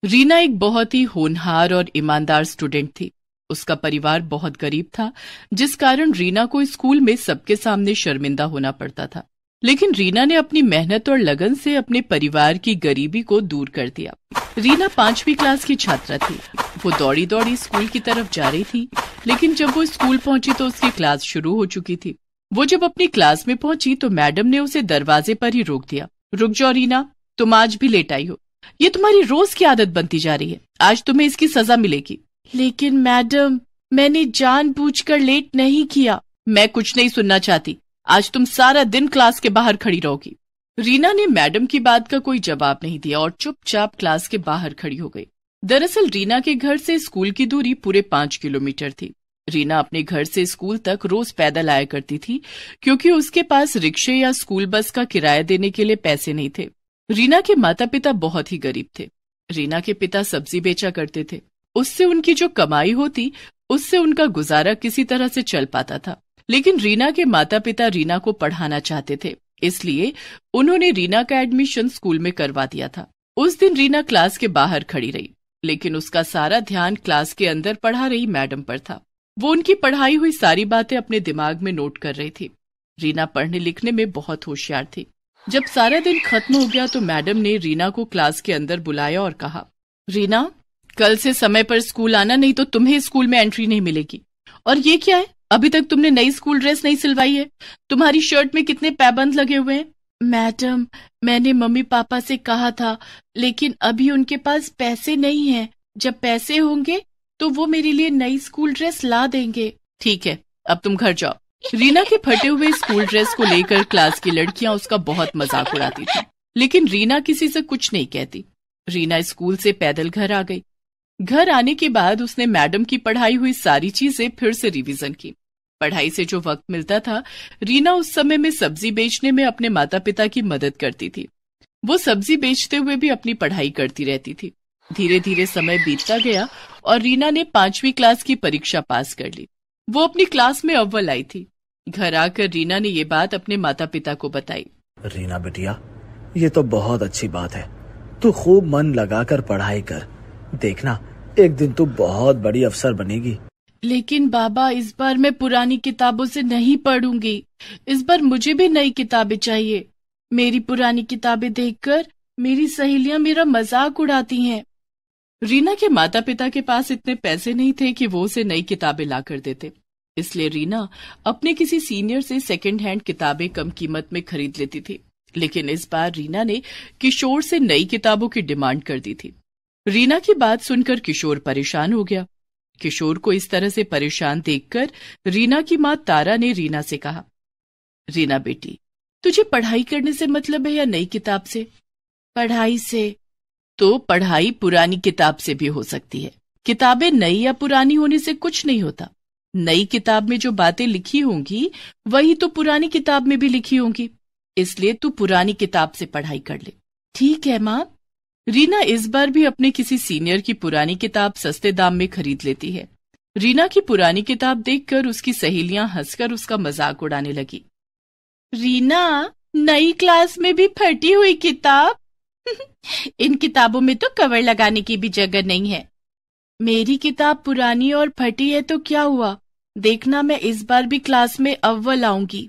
रीना एक बहुत ही होनहार और ईमानदार स्टूडेंट थी। उसका परिवार बहुत गरीब था, जिस कारण रीना को स्कूल में सबके सामने शर्मिंदा होना पड़ता था। लेकिन रीना ने अपनी मेहनत और लगन से अपने परिवार की गरीबी को दूर कर दिया। रीना 5वीं क्लास की छात्रा थी। वो दौड़ी दौड़ी स्कूल की तरफ जा रही थी, लेकिन जब वो स्कूल पहुंची तो उसकी क्लास शुरू हो चुकी थी। वो जब अपनी क्लास में पहुंची तो मैडम ने उसे दरवाजे पर ही रोक दिया। रुक जाओ रीना, तुम आज भी लेट आई हो। ये तुम्हारी रोज की आदत बनती जा रही है। आज तुम्हें इसकी सजा मिलेगी। लेकिन मैडम, मैंने जानबूझकर लेट नहीं किया। मैं कुछ नहीं सुनना चाहती। आज तुम सारा दिन क्लास के बाहर खड़ी रहोगी। रीना ने मैडम की बात का कोई जवाब नहीं दिया और चुपचाप क्लास के बाहर खड़ी हो गई। दरअसल रीना के घर से स्कूल की दूरी पूरे 5 किलोमीटर थी। रीना अपने घर से स्कूल तक रोज पैदल आया करती थी, क्योंकि उसके पास रिक्शे या स्कूल बस का किराया देने के लिए पैसे नहीं थे। रीना के माता पिता बहुत ही गरीब थे। रीना के पिता सब्जी बेचा करते थे। उससे उनकी जो कमाई होती, उससे उनका गुजारा किसी तरह से चल पाता था। लेकिन रीना के माता पिता रीना को पढ़ाना चाहते थे, इसलिए उन्होंने रीना का एडमिशन स्कूल में करवा दिया था। उस दिन रीना क्लास के बाहर खड़ी रही, लेकिन उसका सारा ध्यान क्लास के अंदर पढ़ा रही मैडम पर था। वो उनकी पढ़ाई हुई सारी बातें अपने दिमाग में नोट कर रही थी। रीना पढ़ने लिखने में बहुत होशियार थी। जब सारा दिन खत्म हो गया तो मैडम ने रीना को क्लास के अंदर बुलाया और कहा, रीना, कल से समय पर स्कूल आना, नहीं तो तुम्हें स्कूल में एंट्री नहीं मिलेगी। और ये क्या है, अभी तक तुमने नई स्कूल ड्रेस नहीं सिलवाई है। तुम्हारी शर्ट में कितने पैबंद लगे हुए हैं। मैडम, मैंने मम्मी पापा से कहा था, लेकिन अभी उनके पास पैसे नहीं हैं। जब पैसे होंगे तो वो मेरे लिए नई स्कूल ड्रेस ला देंगे। ठीक है, अब तुम घर जाओ। रीना के फटे हुए स्कूल ड्रेस को लेकर क्लास की लड़कियां उसका बहुत मजाक उड़ाती थी, लेकिन रीना किसी से कुछ नहीं कहती। रीना स्कूल से पैदल घर आ गई। घर आने के बाद उसने मैडम की पढ़ाई हुई सारी चीजें फिर से रिवीजन की। पढ़ाई से जो वक्त मिलता था, रीना उस समय में सब्जी बेचने में अपने माता पिता की मदद करती थी। वो सब्जी बेचते हुए भी अपनी पढ़ाई करती रहती थी। धीरे धीरे समय बीतता गया और रीना ने 5वीं क्लास की परीक्षा पास कर ली। वो अपनी क्लास में अव्वल आई थी। घर आकर रीना ने ये बात अपने माता पिता को बताई। रीना बेटिया, ये तो बहुत अच्छी बात है। तू खूब मन लगाकर पढ़ाई कर। देखना, एक दिन तू बहुत बड़ी अफसर बनेगी। लेकिन बाबा, इस बार मैं पुरानी किताबों से नहीं पढ़ूंगी। इस बार मुझे भी नई किताबें चाहिए। मेरी पुरानी किताबें देखकर मेरी सहेलियां मेरा मजाक उड़ाती हैं। रीना के माता पिता के पास इतने पैसे नहीं थे कि वो उसे नई किताबें ला कर देते, इसलिए रीना अपने किसी सीनियर से सेकंड हैंड किताबें कम कीमत में खरीद लेती थी। लेकिन इस बार रीना ने किशोर से नई किताबों की डिमांड कर दी थी। रीना की बात सुनकर किशोर परेशान हो गया। किशोर को इस तरह से परेशान देखकर रीना की माँ तारा ने रीना से कहा, रीना बेटी, तुझे पढ़ाई करने से मतलब है या नई किताब से? पढ़ाई से। तो पढ़ाई पुरानी किताब से भी हो सकती है। किताबें नई या पुरानी होने से कुछ नहीं होता। नई किताब में जो बातें लिखी होंगी वही तो पुरानी किताब में भी लिखी होंगी, इसलिए तू पुरानी किताब से पढ़ाई कर ले। ठीक है माँ। रीना इस बार भी अपने किसी सीनियर की पुरानी किताब सस्ते दाम में खरीद लेती है। रीना की पुरानी किताब देखकर उसकी सहेलियां हंसकर उसका मजाक उड़ाने लगी। रीना, नई क्लास में भी फटी हुई किताब? इन किताबों में तो कवर लगाने की भी जगह नहीं है। मेरी किताब पुरानी और फटी है तो क्या हुआ? देखना, मैं इस बार भी क्लास में अव्वल आऊंगी।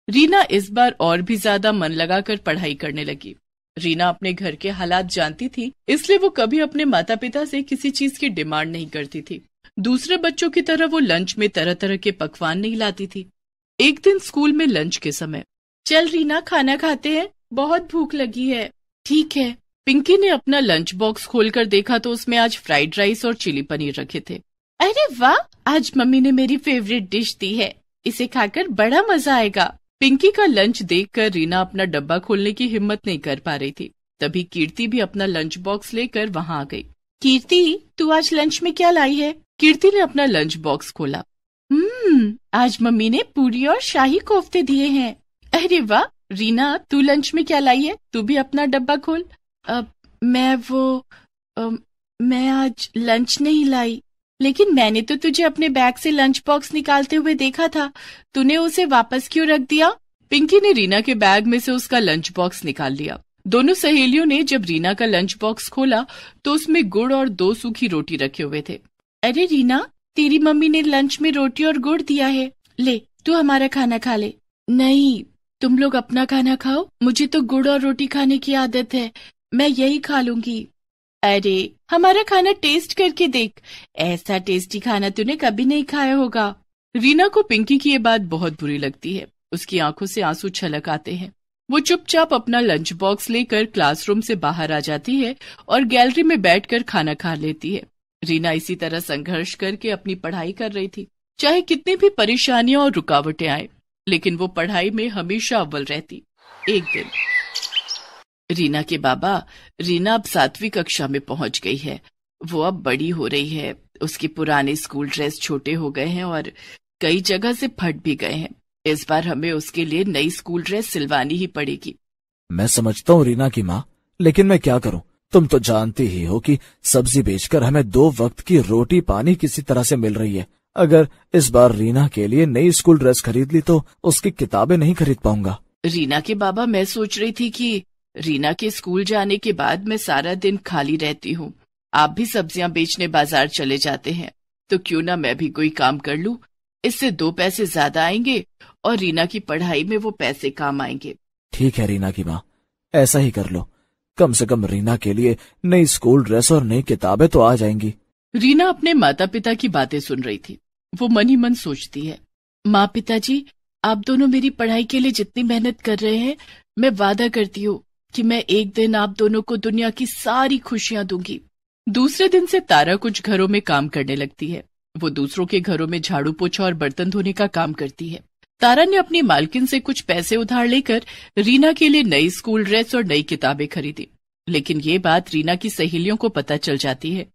रीना इस बार और भी ज्यादा मन लगाकर पढ़ाई करने लगी। रीना अपने घर के हालात जानती थी, इसलिए वो कभी अपने माता पिता से किसी चीज की डिमांड नहीं करती थी। दूसरे बच्चों की तरह वो लंच में तरह तरह के पकवान नहीं लाती थी। एक दिन स्कूल में लंच के समय, चल रीना, खाना खाते हैं, बहुत भूख लगी है। ठीक है। पिंकी ने अपना लंच बॉक्स खोलकर देखा तो उसमें आज फ्राइड राइस और चिली पनीर रखे थे। अरे वाह, आज मम्मी ने मेरी फेवरेट डिश दी है। इसे खाकर बड़ा मजा आएगा। पिंकी का लंच देखकर रीना अपना डब्बा खोलने की हिम्मत नहीं कर पा रही थी। तभी कीर्ति भी अपना लंच बॉक्स लेकर वहां आ गई। कीर्ति, तू आज लंच में क्या लाई है? कीर्ति ने अपना लंच बॉक्स खोला। आज मम्मी ने पूरी और शाही कोफ्ते दिए हैं। अरे वाह। रीना, तू लंच में क्या लाई है? तू भी अपना डब्बा खोल। मैं आज लंच नहीं लाई। लेकिन मैंने तो तुझे अपने बैग से लंच बॉक्स निकालते हुए देखा था। तूने उसे वापस क्यों रख दिया? पिंकी ने रीना के बैग में से उसका लंच बॉक्स निकाल लिया। दोनों सहेलियों ने जब रीना का लंच बॉक्स खोला तो उसमें गुड़ और 2 सूखी रोटी रखे हुए थे। अरे रीना, तेरी मम्मी ने लंच में रोटी और गुड़ दिया है, ले तू हमारा खाना खा ले। नहीं, तुम लोग अपना खाना खाओ, मुझे तो गुड़ और रोटी खाने की आदत है, मैं यही खा लूंगी। अरे हमारा खाना टेस्ट करके देख, ऐसा टेस्टी खाना तूने कभी नहीं खाया होगा। रीना को पिंकी की ये बात बहुत बुरी लगती है। उसकी आंखों से आंसू छलक आते हैं। वो चुपचाप अपना लंच बॉक्स लेकर क्लासरूम से बाहर आ जाती है और गैलरी में बैठकर खाना खा लेती है। रीना इसी तरह संघर्ष करके अपनी पढ़ाई कर रही थी। चाहे कितनी भी परेशानियां और रुकावटें आए, लेकिन वो पढ़ाई में हमेशा अव्वल रहती। एक दिन रीना के बाबा, रीना अब 7वीं कक्षा में पहुंच गई है, वो अब बड़ी हो रही है, उसके पुराने स्कूल ड्रेस छोटे हो गए हैं और कई जगह से फट भी गए हैं। इस बार हमें उसके लिए नई स्कूल ड्रेस सिलवानी ही पड़ेगी। मैं समझता हूँ रीना की माँ, लेकिन मैं क्या करूँ? तुम तो जानती ही हो कि सब्जी बेचकर हमें 2 वक्त की रोटी पानी किसी तरह से मिल रही है। अगर इस बार रीना के लिए नई स्कूल ड्रेस खरीद ली तो उसकी किताबें नहीं खरीद पाऊंगा। रीना के बाबा, मैं सोच रही थी कि रीना के स्कूल जाने के बाद मैं सारा दिन खाली रहती हूँ, आप भी सब्जियां बेचने बाजार चले जाते हैं, तो क्यों ना मैं भी कोई काम कर लूं, इससे 2 पैसे ज्यादा आएंगे और रीना की पढ़ाई में वो पैसे काम आएंगे। ठीक है रीना की माँ, ऐसा ही कर लो, कम से कम रीना के लिए नई स्कूल ड्रेस और नई किताबें तो आ जाएंगी। रीना अपने माता पिता की बातें सुन रही थी। वो मन ही मन सोचती है, माँ पिताजी, आप दोनों मेरी पढ़ाई के लिए जितनी मेहनत कर रहे हैं, मैं वादा करती हूँ कि मैं एक दिन आप दोनों को दुनिया की सारी खुशियां दूंगी। दूसरे दिन से तारा कुछ घरों में काम करने लगती है। वो दूसरों के घरों में झाड़ू पोछा और बर्तन धोने का काम करती है। तारा ने अपनी मालकिन से कुछ पैसे उधार लेकर रीना के लिए नई स्कूल ड्रेस और नई किताबें खरीदी। लेकिन ये बात रीना की सहेलियों को पता चल जाती है,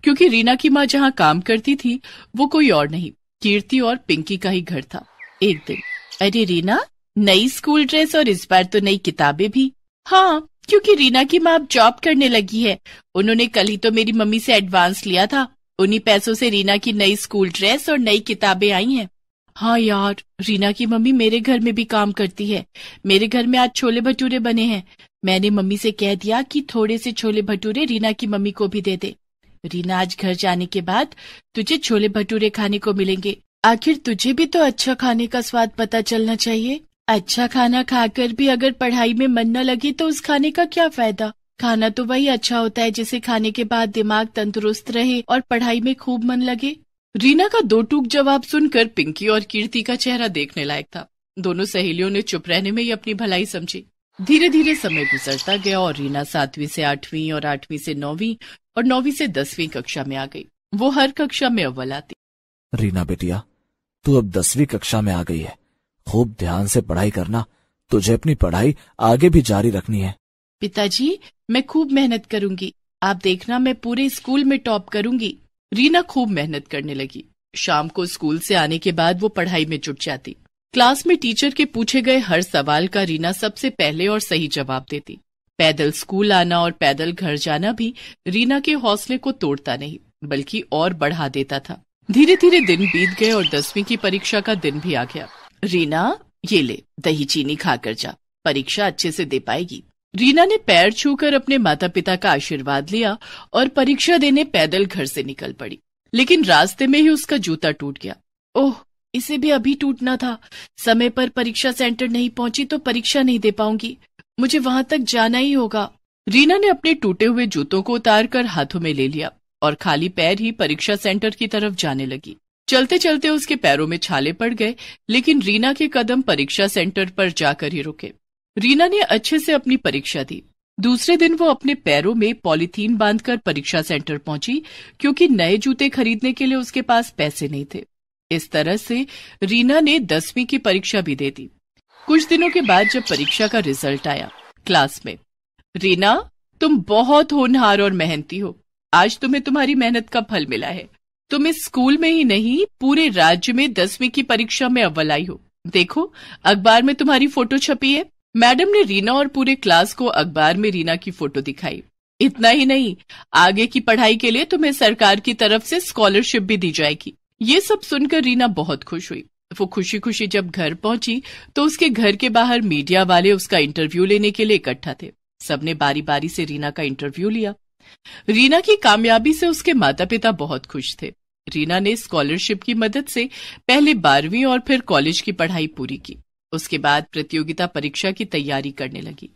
क्योंकि रीना की माँ जहाँ काम करती थी वो कोई और नहीं, कीर्ति और पिंकी का ही घर था। एक दिन, अरे रीना, नई स्कूल ड्रेस और इस बार तो नई किताबें भी। हाँ, क्योंकि रीना की माँ अब जॉब करने लगी है, उन्होंने कल ही तो मेरी मम्मी से एडवांस लिया था, उन्हीं पैसों से रीना की नई स्कूल ड्रेस और नई किताबें आई हैं। हाँ यार, रीना की मम्मी मेरे घर में भी काम करती है, मेरे घर में आज छोले भटूरे बने हैं, मैंने मम्मी से कह दिया कि थोड़े से छोले भटूरे रीना की मम्मी को भी दे दे। रीना, आज घर जाने के बाद तुझे छोले भटूरे खाने को मिलेंगे। आखिर तुझे भी तो अच्छा खाने का स्वाद पता चलना चाहिए। अच्छा खाना खाकर भी अगर पढ़ाई में मन न लगे तो उस खाने का क्या फायदा। खाना तो वही अच्छा होता है जिसे खाने के बाद दिमाग तंदुरुस्त रहे और पढ़ाई में खूब मन लगे। रीना का 2 टूक जवाब सुनकर पिंकी और कीर्ति का चेहरा देखने लायक था। दोनों सहेलियों ने चुप रहने में ही अपनी भलाई समझी। धीरे धीरे समय गुजरता गया और रीना 7वीं से 8वीं और 8वीं से 9वीं और 9वीं से 10वीं कक्षा में आ गई। वो हर कक्षा में अव्वल आती। रीना बेटिया, तू अब 10वीं कक्षा में आ गई है, खूब ध्यान से पढ़ाई करना, तुझे अपनी पढ़ाई आगे भी जारी रखनी है। पिताजी, मैं खूब मेहनत करूंगी, आप देखना मैं पूरे स्कूल में टॉप करूंगी। रीना खूब मेहनत करने लगी। शाम को स्कूल से आने के बाद वो पढ़ाई में जुट जाती। क्लास में टीचर के पूछे गए हर सवाल का रीना सबसे पहले और सही जवाब देती। पैदल स्कूल आना और पैदल घर जाना भी रीना के हौसले को तोड़ता नहीं, बल्कि और बढ़ा देता था। धीरे धीरे दिन बीत गए और 10वीं की परीक्षा का दिन भी आ गया। रीना, ये ले, दही चीनी खाकर जा, परीक्षा अच्छे से दे पाएगी। रीना ने पैर छूकर अपने माता पिता का आशीर्वाद लिया और परीक्षा देने पैदल घर से निकल पड़ी। लेकिन रास्ते में ही उसका जूता टूट गया। ओह, इसे भी अभी टूटना था। समय पर परीक्षा सेंटर नहीं पहुंची तो परीक्षा नहीं दे पाऊंगी, मुझे वहां तक जाना ही होगा। रीना ने अपने टूटे हुए जूतों को उतारकर हाथों में ले लिया और खाली पैर ही परीक्षा सेंटर की तरफ जाने लगी। चलते चलते उसके पैरों में छाले पड़ गए, लेकिन रीना के कदम परीक्षा सेंटर पर जाकर ही रुके। रीना ने अच्छे से अपनी परीक्षा दी। दूसरे दिन वो अपने पैरों में पॉलीथीन बांधकर परीक्षा सेंटर पहुंची, क्योंकि नए जूते खरीदने के लिए उसके पास पैसे नहीं थे। इस तरह से रीना ने 10वीं की परीक्षा भी दे दी। कुछ दिनों के बाद जब परीक्षा का रिजल्ट आया, क्लास में, रीना, तुम बहुत होनहार और मेहनती हो, आज तुम्हें तुम्हारी मेहनत का फल मिला है। तुम इस स्कूल में ही नहीं, पूरे राज्य में 10वीं की परीक्षा में अव्वल आई हो। देखो, अखबार में तुम्हारी फोटो छपी है। मैडम ने रीना और पूरे क्लास को अखबार में रीना की फोटो दिखाई। इतना ही नहीं, आगे की पढ़ाई के लिए तुम्हें सरकार की तरफ से स्कॉलरशिप भी दी जाएगी। ये सब सुनकर रीना बहुत खुश हुई। वो खुशी खुशी जब घर पहुंची तो उसके घर के बाहर मीडिया वाले उसका इंटरव्यू लेने के लिए इकट्ठा थे। सबने बारी बारी से रीना का इंटरव्यू लिया। रीना की कामयाबी से उसके माता पिता बहुत खुश थे। रीना ने स्कॉलरशिप की मदद से पहले 12वीं और फिर कॉलेज की पढ़ाई पूरी की। उसके बाद प्रतियोगिता परीक्षा की तैयारी करने लगी।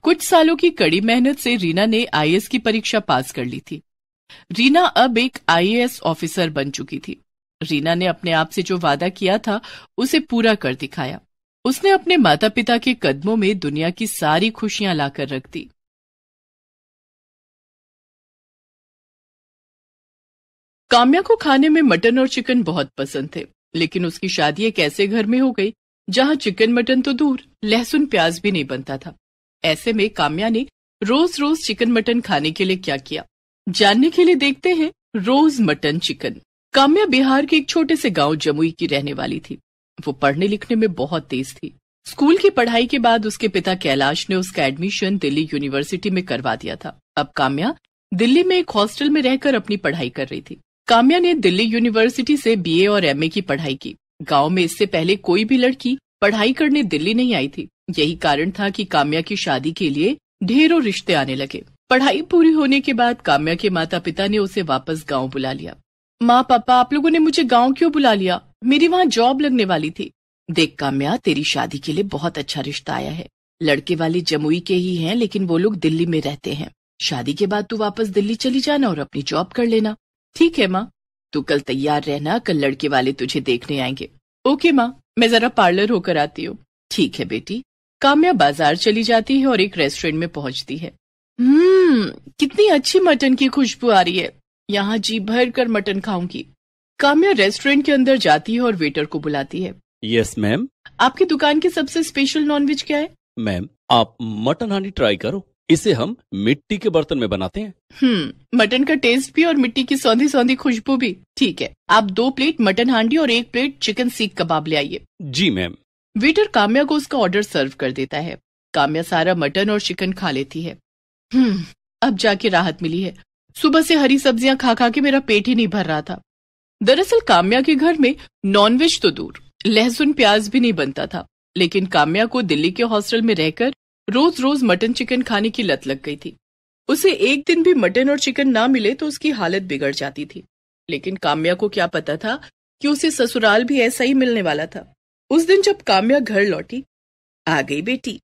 कुछ सालों की कड़ी मेहनत से रीना ने आईएएस की परीक्षा पास कर ली थी। रीना अब एक आईएएस ऑफिसर बन चुकी थी। रीना ने अपने आप से जो वादा किया था उसे पूरा कर दिखाया। उसने अपने माता पिता के कदमों में दुनिया की सारी खुशियां लाकर रख दी। काम्या को खाने में मटन और चिकन बहुत पसंद थे, लेकिन उसकी शादी एक ऐसे घर में हो गई जहां चिकन मटन तो दूर, लहसुन प्याज भी नहीं बनता था। ऐसे में काम्या ने रोज रोज चिकन मटन खाने के लिए क्या किया, जानने के लिए देखते हैं रोज मटन चिकन। काम्या बिहार के एक छोटे से गांव जमुई की रहने वाली थी। वो पढ़ने लिखने में बहुत तेज थी। स्कूल की पढ़ाई के बाद उसके पिता कैलाश ने उसका एडमिशन दिल्ली यूनिवर्सिटी में करवा दिया था। अब काम्या दिल्ली में एक हॉस्टल में रहकर अपनी पढ़ाई कर रही थी। काम्या ने दिल्ली यूनिवर्सिटी से बीए और एमए की पढ़ाई की। गांव में इससे पहले कोई भी लड़की पढ़ाई करने दिल्ली नहीं आई थी। यही कारण था कि काम्या की शादी के लिए ढेरों रिश्ते आने लगे। पढ़ाई पूरी होने के बाद काम्या के माता पिता ने उसे वापस गांव बुला लिया। माँ पापा, आप लोगों ने मुझे गांव क्यों बुला लिया? मेरी वहाँ जॉब लगने वाली थी। देख काम्या, तेरी शादी के लिए बहुत अच्छा रिश्ता आया है। लड़के वाले जमुई के ही हैं, लेकिन वो लोग दिल्ली में रहते हैं। शादी के बाद तू वापस दिल्ली चली जाना और अपनी जॉब कर लेना। ठीक है माँ, तू कल तैयार रहना, कल लड़के वाले तुझे देखने आएंगे। ओके माँ, मैं जरा पार्लर होकर आती हूँ। ठीक है बेटी। काम्या बाजार चली जाती है और एक रेस्टोरेंट में पहुंचती है। कितनी अच्छी मटन की खुशबू आ रही है। यहाँ जी भर कर मटन खाऊंगी। काम्या रेस्टोरेंट के अंदर जाती है और वेटर को बुलाती है। Yes ma'am. आपकी दुकान की सबसे स्पेशल नॉनवेज क्या है? मैम, आप मटन हांडी ट्राई करो। इसे हम मिट्टी के बर्तन में बनाते हैं। मटन का टेस्ट भी और मिट्टी की सौंधी सौंधी खुशबू भी। ठीक है, आप 2 प्लेट मटन हांडी और 1 प्लेट चिकन सीख कबाब ले आइए। जी मैम। वेटर काम्या को उसका ऑर्डर सर्व कर देता है। काम्या सारा मटन और चिकन खा लेती है। अब जाके राहत मिली है। सुबह से हरी सब्जियां खा खा के मेरा पेट ही नहीं भर रहा था। दरअसल काम्या के घर में नॉनवेज तो दूर, लहसुन प्याज भी नहीं बनता था। लेकिन काम्या को दिल्ली के हॉस्टल में रहकर रोज रोज मटन चिकन खाने की लत लग गई थी। उसे एक दिन भी मटन और चिकन ना मिले तो उसकी हालत बिगड़ जाती थी। लेकिन काम्या को क्या पता था कि उसे ससुराल भी ऐसा ही मिलने वाला था। उस दिन जब काम्या घर लौटी, आ गई बेटी?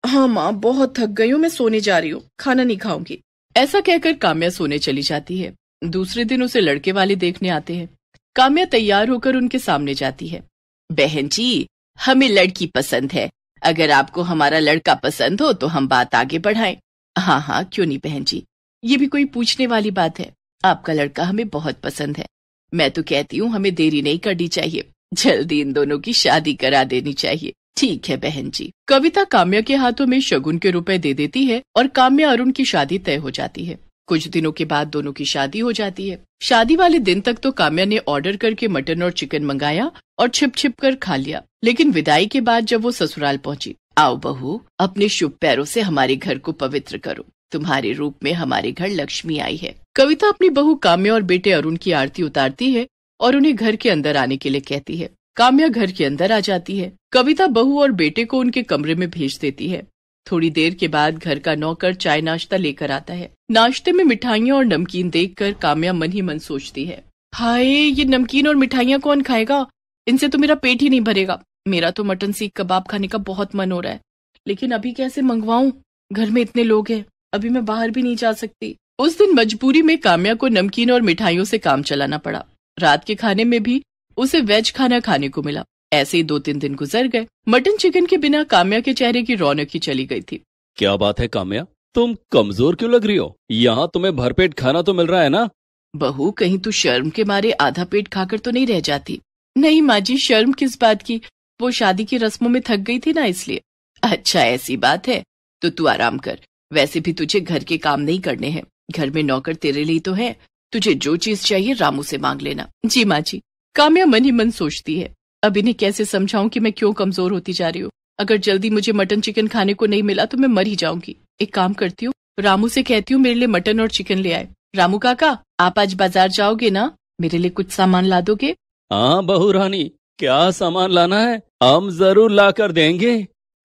हाँ माँ, बहुत थक गई हूँ, मैं सोने जा रही हूँ, खाना नहीं खाऊंगी। ऐसा कहकर काम्या सोने चली जाती है। दूसरे दिन उसे लड़के वाले देखने आते हैं। काम्या तैयार होकर उनके सामने जाती है। बहन जी, हमें लड़की पसंद है। अगर आपको हमारा लड़का पसंद हो तो हम बात आगे बढ़ाएं। हाँ हाँ, क्यों नहीं बहन जी, ये भी कोई पूछने वाली बात है। आपका लड़का हमें बहुत पसंद है। मैं तो कहती हूँ हमें देरी नहीं करनी चाहिए, जल्दी इन दोनों की शादी करा देनी चाहिए। ठीक है बहन जी। कविता काम्या के हाथों में शगुन के रुपए दे देती है और काम्या अरुण की शादी तय हो जाती है। कुछ दिनों के बाद दोनों की शादी हो जाती है। शादी वाले दिन तक तो काम्या ने ऑर्डर करके मटन और चिकन मंगाया और छिप छिप कर खा लिया। लेकिन विदाई के बाद जब वो ससुराल पहुंची, आओ बहू, अपने शुभ पैरों से हमारे घर को पवित्र करो। तुम्हारे रूप में हमारे घर लक्ष्मी आई है। कविता अपनी बहू काम्या और बेटे अरुण की आरती उतारती है और उन्हें घर के अंदर आने के लिए कहती है। काम्या घर के अंदर आ जाती है। कविता बहू और बेटे को उनके कमरे में भेज देती है। थोड़ी देर के बाद घर का नौकर चाय नाश्ता लेकर आता है। नाश्ते में मिठाइयाँ और नमकीन देखकर काम्या मन ही मन सोचती है, हाय, ये नमकीन और मिठाइयाँ कौन खाएगा? इनसे तो मेरा पेट ही नहीं भरेगा। मेरा तो मटन सीख कबाब खाने का बहुत मन हो रहा है, लेकिन अभी कैसे मंगवाऊं? घर में इतने लोग हैं, अभी मैं बाहर भी नहीं जा सकती। उस दिन मजबूरी में काम्या को नमकीन और मिठाइयों से काम चलाना पड़ा। रात के खाने में भी उसे वेज खाना खाने को मिला। ऐसे ही 2-3 दिन गुजर गए। मटन चिकन के बिना काम्या के चेहरे की रौनक ही चली गई थी। क्या बात है काम्या, तुम कमजोर क्यों लग रही हो? यहाँ तुम्हें भरपेट खाना तो मिल रहा है ना? बहू, कहीं तू शर्म के मारे आधा पेट खाकर तो नहीं रह जाती? नहीं माँ जी, शर्म किस बात की, वो शादी की रस्मों में थक गई थी ना, इसलिए। अच्छा ऐसी बात है, तो तू आराम कर। वैसे भी तुझे घर के काम नहीं करने हैं, घर में नौकर तेरे लिए तो है। तुझे जो चीज चाहिए रामू से मांग लेना। जी माँ जी। काम्या मन ही मन सोचती है, अब इन्हें कैसे समझाऊं कि मैं क्यों कमजोर होती जा रही हूँ। अगर जल्दी मुझे मटन चिकन खाने को नहीं मिला तो मैं मर ही जाऊंगी। एक काम करती हूँ, रामू से कहती हूँ मेरे लिए मटन और चिकन ले आए। रामू काका, आप आज बाजार जाओगे ना? मेरे लिए कुछ सामान ला दोगे? हाँ बहू रानी, क्या सामान लाना है? हम जरूर ला कर देंगे।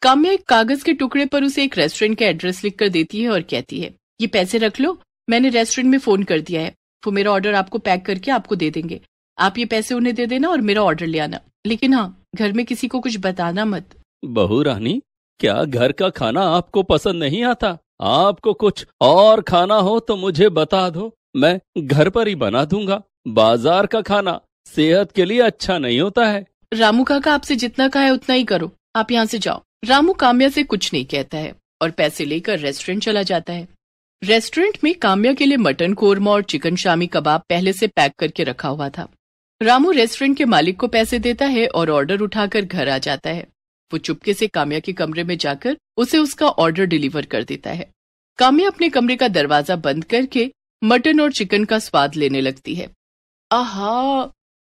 काम्या एक कागज के टुकड़े पर उसे एक रेस्टोरेंट का एड्रेस लिखकर देती है और कहती है, ये पैसे रख लो, मैंने रेस्टोरेंट में फोन कर दिया है, वो मेरा ऑर्डर आपको पैक करके आपको दे देंगे। आप ये पैसे उन्हें दे देना और मेरा ऑर्डर ले आना, लेकिन हाँ, घर में किसी को कुछ बताना मत। बहू रानी, क्या घर का खाना आपको पसंद नहीं आता? आपको कुछ और खाना हो तो मुझे बता दो, मैं घर पर ही बना दूंगा। बाजार का खाना सेहत के लिए अच्छा नहीं होता है। रामू काका आपसे जितना कहा है उतना ही करो, आप यहाँ से जाओ। रामू काम्या से कुछ नहीं कहता है और पैसे लेकर रेस्टोरेंट चला जाता है। रेस्टोरेंट में काम्या के लिए मटन कोरमा और चिकन शामी कबाब पहले से पैक करके रखा हुआ था। रामू रेस्टोरेंट के मालिक को पैसे देता है और ऑर्डर उठाकर घर आ जाता है। वो चुपके से काम्या के कमरे में जाकर उसे उसका ऑर्डर डिलीवर कर देता है। काम्या अपने कमरे का दरवाजा बंद करके मटन और चिकन का स्वाद लेने लगती है। आहा,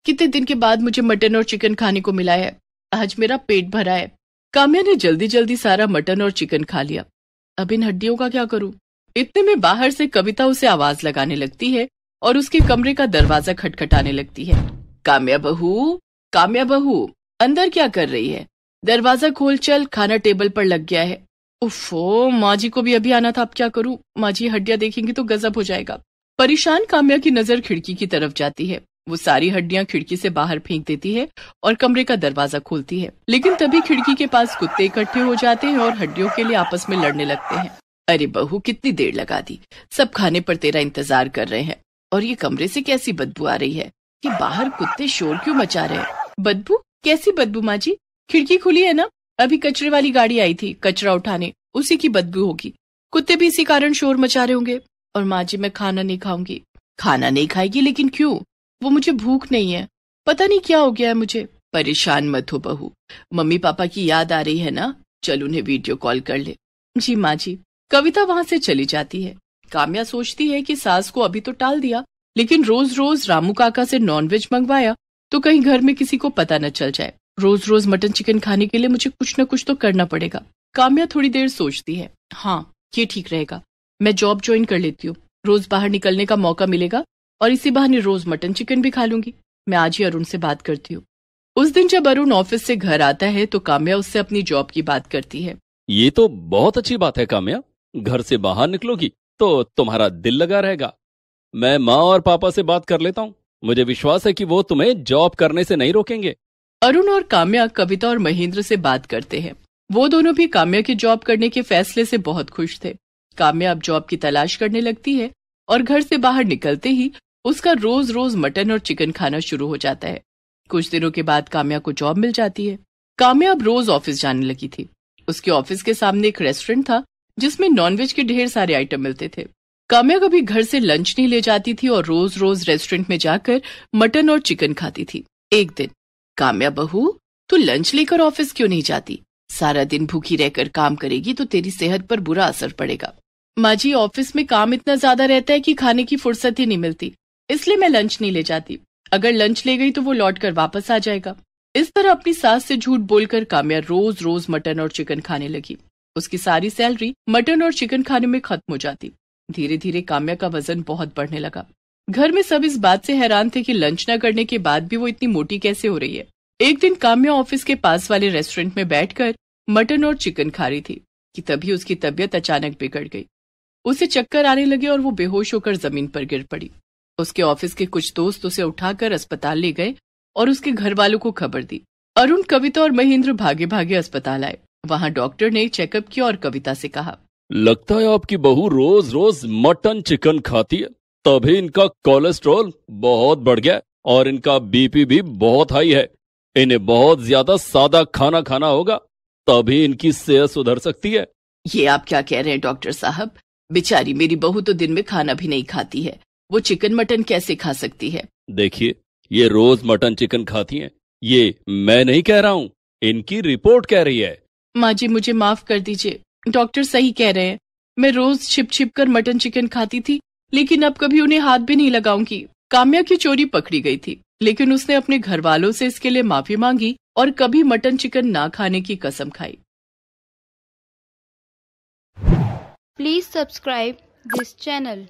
कितने दिन के बाद मुझे मटन और चिकन खाने को मिला है, आज मेरा पेट भरा है। काम्या ने जल्दी जल्दी सारा मटन और चिकन खा लिया। अब इन हड्डियों का क्या करूं? इतने में बाहर से कविता उसे आवाज लगाने लगती है और उसके कमरे का दरवाजा खटखटाने लगती है। काम्या बहू, काम्या बहू, अंदर क्या कर रही है? दरवाजा खोल चल, खाना टेबल पर लग गया है। उफ़ो, माँ जी को भी अभी आना था, अब क्या करूं? माँ जी हड्डियां देखेंगी तो गजब हो जाएगा। परेशान काम्या की नजर खिड़की की तरफ जाती है। वो सारी हड्डियां खिड़की से बाहर फेंक देती है और कमरे का दरवाजा खोलती है, लेकिन तभी खिड़की के पास कुत्ते इकट्ठे हो जाते हैं और हड्डियों के लिए आपस में लड़ने लगते हैं। अरे बहू, कितनी देर लगा दी, सब खाने पर तेरा इंतजार कर रहे हैं और ये कमरे से कैसी बदबू आ रही है? कि बाहर कुत्ते शोर क्यों मचा रहे हैं? बदबू? कैसी बदबू माँ जी? खिड़की खुली है ना, अभी कचरे वाली गाड़ी आई थी कचरा उठाने, उसी की बदबू होगी। कुत्ते भी इसी कारण शोर मचा रहे होंगे। और माँ जी, मैं खाना नहीं खाऊंगी। खाना नहीं खाएगी? लेकिन क्यों? वो मुझे भूख नहीं है, पता नहीं क्या हो गया है मुझे। परेशान मत हो बहू, मम्मी पापा की याद आ रही है ना, चल उन्हें वीडियो कॉल कर ले। जी माँ जी। कविता वहां से चली जाती है। काम्या सोचती है कि सास को अभी तो टाल दिया, लेकिन रोज रोज रामू काका से नॉनवेज मंगवाया तो कहीं घर में किसी को पता न चल जाए। रोज रोज मटन चिकन खाने के लिए मुझे कुछ न कुछ तो करना पड़ेगा। काम्या थोड़ी देर सोचती है, हाँ ये ठीक रहेगा, मैं जॉब ज्वाइन कर लेती हूँ, रोज बाहर निकलने का मौका मिलेगा और इसी बहाने रोज मटन चिकन भी खा लूंगी। मैं आज ही अरुण से बात करती हूँ। उस दिन जब अरुण ऑफिस से घर आता है तो काम्या उससे अपनी जॉब की बात करती है। ये तो बहुत अच्छी बात है काम्या, घर से बाहर निकलोगी तो तुम्हारा दिल लगा रहेगा। मैं माँ और पापा से बात कर लेता हूँ, मुझे विश्वास है कि वो तुम्हें जॉब करने से नहीं रोकेंगे। अरुण और काम्या कविता और महेंद्र से बात करते हैं। वो दोनों भी काम्या की जॉब करने के फैसले से बहुत खुश थे। काम्या अब जॉब की तलाश करने लगती है और घर से बाहर निकलते ही उसका रोज रोज मटन और चिकन खाना शुरू हो जाता है। कुछ दिनों के बाद काम्या को जॉब मिल जाती है। काम्या अब रोज ऑफिस जाने लगी थी। उसके ऑफिस के सामने एक रेस्टोरेंट था जिसमें नॉनवेज के ढेर सारे आइटम मिलते थे। काम्या कभी घर से लंच नहीं ले जाती थी और रोज रोज रेस्टोरेंट में जाकर मटन और चिकन खाती थी। एक दिन, काम्या बहू, तू लंच लेकर ऑफिस क्यों नहीं जाती? सारा दिन भूखी रहकर काम करेगी तो तेरी सेहत पर बुरा असर पड़ेगा। माँ जी, ऑफिस में काम इतना ज्यादा रहता है कि खाने की फुर्सत ही नहीं मिलती, इसलिए मैं लंच नहीं ले जाती। अगर लंच ले गई तो वो लौट कर वापस आ जाएगा। इस तरह अपनी सास से झूठ बोलकर काम्या रोज रोज मटन और चिकन खाने लगी। उसकी सारी सैलरी मटन और चिकन खाने में खत्म हो जाती। धीरे धीरे काम्या का वजन बहुत बढ़ने लगा। घर में सब इस बात से हैरान थे कि लंच न करने के बाद भी वो इतनी मोटी कैसे हो रही है। एक दिन काम्या ऑफिस के पास वाले रेस्टोरेंट में बैठकर मटन और चिकन खा रही थी कि तभी उसकी तबीयत अचानक बिगड़ गई। उसे चक्कर आने लगे और वो बेहोश होकर जमीन पर गिर पड़ी। उसके ऑफिस के कुछ दोस्त उसे उठाकर अस्पताल ले गए और उसके घर वालों को खबर दी। अरुण, कविता और महेंद्र भागे भागे अस्पताल आए। वहाँ डॉक्टर ने चेकअप किया और कविता से कहा, लगता है आपकी बहू रोज रोज मटन चिकन खाती है, तभी इनका कोलेस्ट्रॉल बहुत बढ़ गया और इनका बीपी भी बहुत हाई है। इन्हें बहुत ज्यादा सादा खाना खाना होगा, तभी इनकी सेहत सुधर सकती है। ये आप क्या कह रहे हैं डॉक्टर साहब? बेचारी मेरी बहू तो दिन में खाना भी नहीं खाती है, वो चिकन मटन कैसे खा सकती है? देखिए, ये रोज मटन चिकन खाती हैं, ये मैं नहीं कह रहा हूँ, इनकी रिपोर्ट कह रही है। माँ जी, मुझे माफ कर दीजिए, डॉक्टर सही कह रहे हैं। मैं रोज छिप छिप कर मटन चिकन खाती थी, लेकिन अब कभी उन्हें हाथ भी नहीं लगाऊंगी। काम्या की चोरी पकड़ी गई थी, लेकिन उसने अपने घर वालों से इसके लिए माफी मांगी और कभी मटन चिकन ना खाने की कसम खाई। Please subscribe this channel.